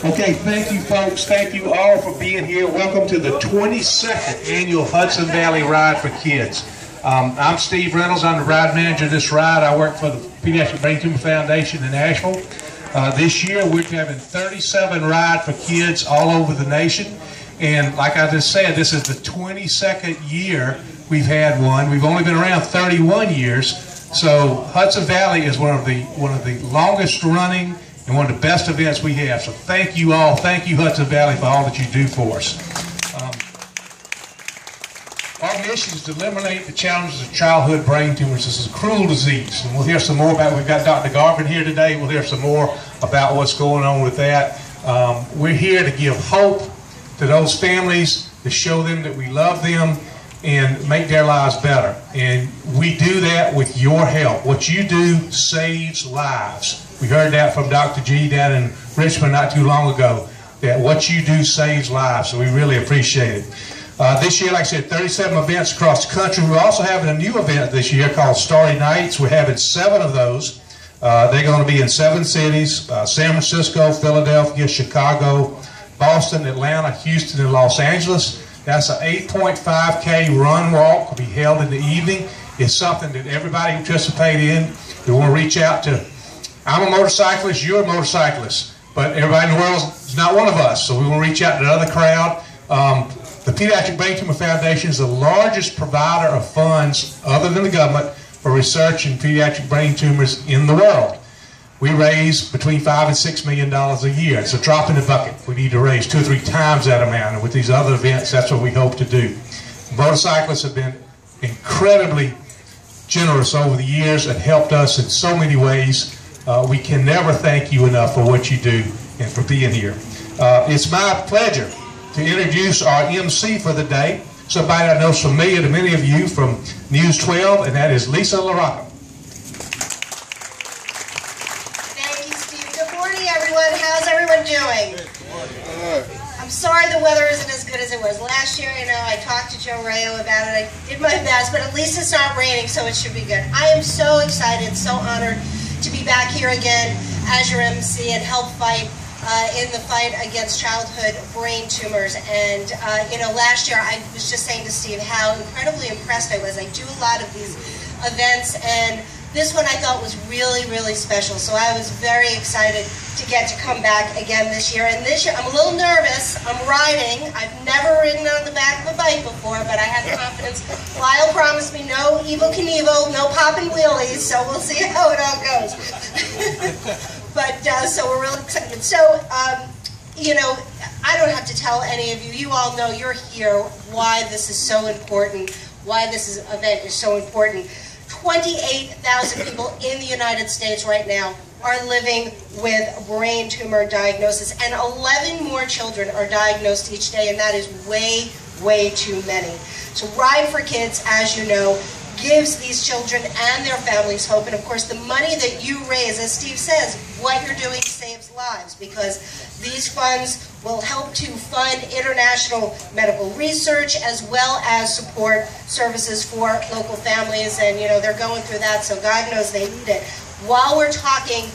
Okay, thank you folks. Thank you all for being here. Welcome to the 22nd annual Hudson Valley Ride for Kids. I'm Steve Reynolds. I'm the ride manager of this ride. I work for the Pediatric Brain Tumor Foundation in Asheville. This year we're having 37 Ride for Kids all over the nation. And like I just said, this is the 22nd year we've had one. We've only been around 31 years. So Hudson Valley is one of the longest running and one of the best events we have. So thank you all. Thank you, Hudson Valley, for all that you do for us. Our mission is to eliminate the challenges of childhood brain tumors. This is a cruel disease, and we'll hear some more about it. We've got Dr. Garvin here today. We'll hear some more about what's going on with that. We're here to give hope to those families, to show them that we love them and make their lives better. And we do that with your help. What you do saves lives. We heard that from Dr. G down in Richmond not too long ago, that what you do saves lives, so we really appreciate it. This year, like I said, 37 events across the country. We're also having a new event this year called Starry Nights. We're having 7 of those. They're going to be in 7 cities, San Francisco, Philadelphia, Chicago, Boston, Atlanta, Houston, and Los Angeles. That's an 8.5K run walk. Will be held in the evening. It's something that everybody can participate in. We want to reach out to, I'm a motorcyclist, you're a motorcyclist, but everybody in the world is not one of us, so we want to reach out to another crowd. The Pediatric Brain Tumor Foundation is the largest provider of funds, other than the government, for research in pediatric brain tumors in the world. We raise between $5 and $6 million a year. It's a drop in the bucket. We need to raise 2 or 3 times that amount, and with these other events, that's what we hope to do. Motorcyclists have been incredibly generous over the years and helped us in so many ways. We can never thank you enough for what you do and for being here. It's my pleasure to introduce our MC for the day, somebody I know is familiar to many of you from News 12, and that is Lisa LaRocca. Thank you, Steve. Good morning, everyone. How's everyone doing? I'm sorry the weather isn't as good as it was last year. You know, I talked to Joe Rayo about it. I did my best, but at least it's not raining, so it should be good. I am so excited, so honored to be back here again as your MC and help fight in the fight against childhood brain tumors. And you know, last year I was just saying to Steve how incredibly impressed I was. I do a lot of these events, and this one I thought was really, really special. So I was very excited to get to come back again this year. And this year I'm a little nervous. I'm riding. I've never ridden on the back of a bike before, but I have confidence. Lyle promised me no Evel Knievel, no popping wheelies, so we'll see how it all goes. But so we're really excited. So, you know, I don't have to tell any of you. You all know, you're here, why this is so important, why this event is so important. 28,000 people in the United States right now are living with brain tumor diagnosis, and 11 more children are diagnosed each day, and that is way, way too many. So Ride for Kids, as you know, gives these children and their families hope. And of course, the money that you raise, as Steve says, what you're doing saves lives, because these funds will help to fund international medical research as well as support services for local families. And you know, they're going through that, so God knows they need it. While we're talking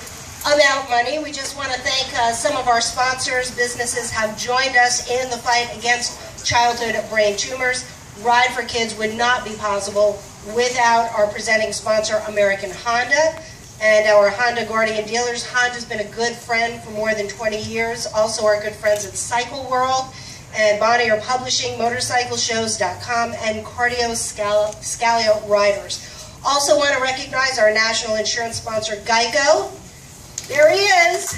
about money, we just want to thank some of our sponsors. Businesses have joined us in the fight against childhood brain tumors. Ride for Kids would not be possible without our presenting sponsor, American Honda, and our Honda Guardian dealers. Honda's been a good friend for more than 20 years. Also our good friends at Cycle World and Bonnier Publishing, MotorcycleShows.com, and Cardio Scalio Riders. Also want to recognize our national insurance sponsor, Geico. There he is.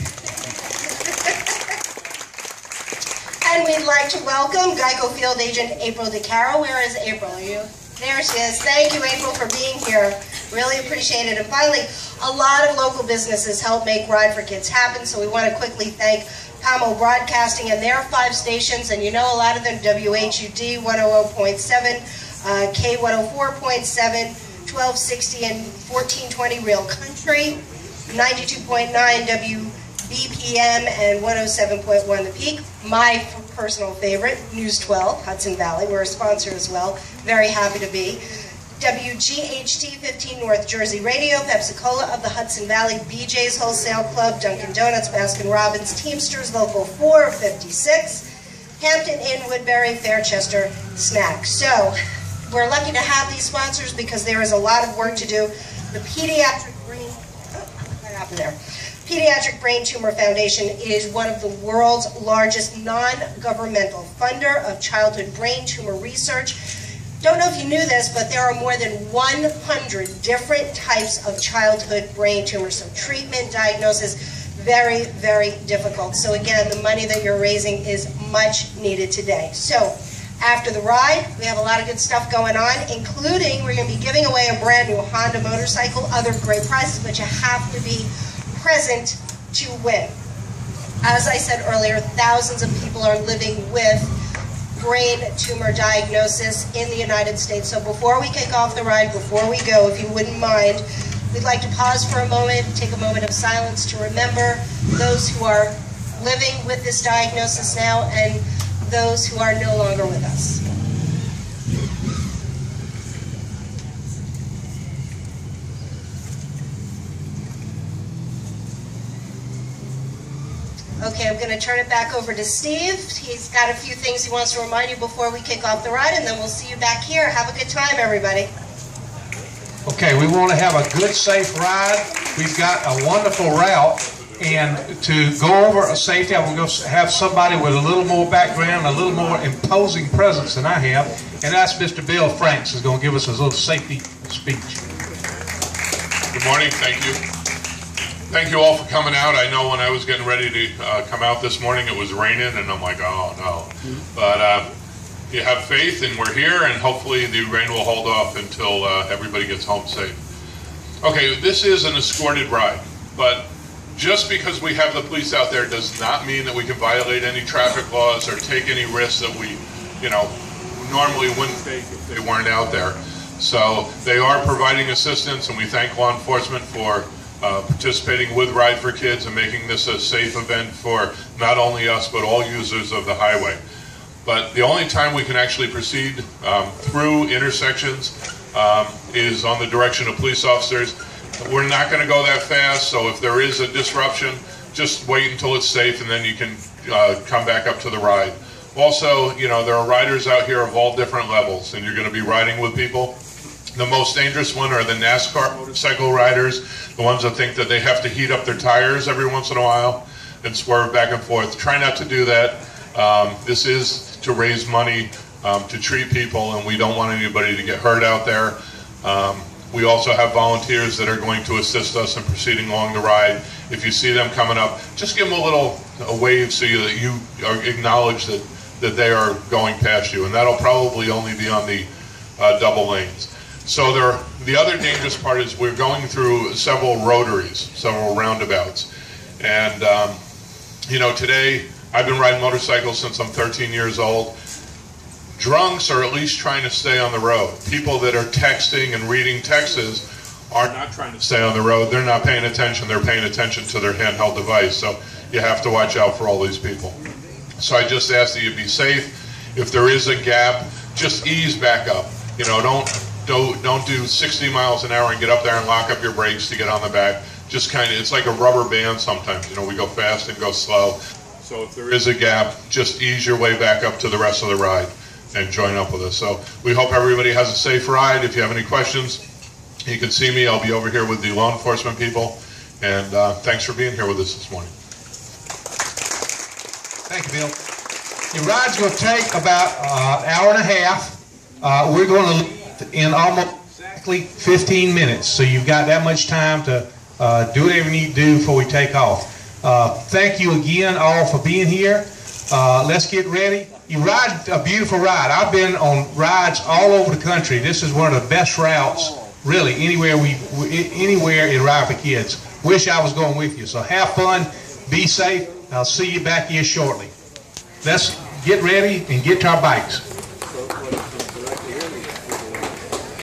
And we'd like to welcome Geico Field Agent April DeCaro. Where is April? Are you? There she is. Thank you, April, for being here. Really appreciate it. And finally, a lot of local businesses help make Ride for Kids happen, so we want to quickly thank Pomo Broadcasting and their 5 stations, and you know a lot of them: WHUD 100.7, K104.7, 1260 and 1420 Real Country, 92.9 WBPM, and 107.1 The Peak. My personal favorite, News 12, Hudson Valley. We're a sponsor as well. Very happy to be. WGHT 15 North Jersey Radio, Pepsi-Cola of the Hudson Valley, BJ's Wholesale Club, Dunkin' Donuts, Baskin-Robbins, Teamsters Local 456, Hampton Inn, Woodbury, Fairchester Snack. So we're lucky to have these sponsors because there is a lot of work to do. The Pediatric Brain Tumor Foundation is one of the world's largest non-governmental funder of childhood brain tumor research. Don't know if you knew this, but there are more than 100 different types of childhood brain tumors. So treatment, diagnosis, very, very difficult. So again, the money that you're raising is much needed today. So after the ride, we have a lot of good stuff going on, including we're going to be giving away a brand new Honda motorcycle, other great prizes, but you have to be present to win. As I said earlier, thousands of people are living with brain tumor diagnosis in the United States. So before we kick off the ride, before we go, if you wouldn't mind, we'd like to pause for a moment, take a moment of silence to remember those who are living with this diagnosis now and those who are no longer with us. Okay, I'm going to turn it back over to Steve. He's got a few things he wants to remind you before we kick off the ride, and then we'll see you back here. Have a good time, everybody. Okay, we want to have a good, safe ride. We've got a wonderful route, and to go over a safety, I'm going to have somebody with a little more background, a little more imposing presence than I have, and that's Mr. Bill Franks, who's going to give us a little safety speech. Good morning, thank you. Thank you all for coming out. I know when I was getting ready to come out this morning, it was raining, and I'm like, oh no. But you have faith, and we're here, and hopefully the rain will hold off until everybody gets home safe. Okay, this is an escorted ride, but just because we have the police out there does not mean that we can violate any traffic laws or take any risks that we, normally wouldn't take if they weren't out there. So they are providing assistance, and we thank law enforcement for participating with Ride for Kids and making this a safe event for not only us but all users of the highway. But the only time we can actually proceed through intersections is on the direction of police officers. We're not going to go that fast, so if there is a disruption, just wait until it's safe and then you can come back up to the ride. Also, there are riders out here of all different levels, and you're going to be riding with people. The most dangerous one are the NASCAR motorcycle riders, the ones that think that they have to heat up their tires every once in a while and swerve back and forth. Try not to do that. This is to raise money to treat people, and we don't want anybody to get hurt out there. We also have volunteers that are going to assist us in proceeding along the ride. If you see them coming up, just give them a wave so that you acknowledge that they are going past you, and that'll probably only be on the double lanes. So the other dangerous part is we're going through several rotaries, several roundabouts. And, today I've been riding motorcycles since I'm 13 years old. Drunks are at least trying to stay on the road. People that are texting and reading texts are not trying to stay on the road. They're not paying attention. They're paying attention to their handheld device. So you have to watch out for all these people. So I just ask that you be safe. If there is a gap, just ease back up. Don't do 60 miles an hour and get up there and lock up your brakes to get on the back. Just it's like a rubber band sometimes. We go fast and go slow. So if there is a gap, just ease your way back up to the rest of the ride and join up with us. So we hope everybody has a safe ride. If you have any questions, you can see me. I'll be over here with the law enforcement people. And thanks for being here with us this morning. Thank you, Bill. Your ride's going to take about an hour and a half. We're going to leave in almost exactly 15 minutes. So you've got that much time to do whatever you need to do before we take off. Thank you again all for being here. Let's get ready. You ride a beautiful ride. I've been on rides all over the country. This is one of the best routes, really, anywhere in Ride for Kids. Wish I was going with you. So have fun, be safe. I'll see you back here shortly. Let's get ready and get to our bikes.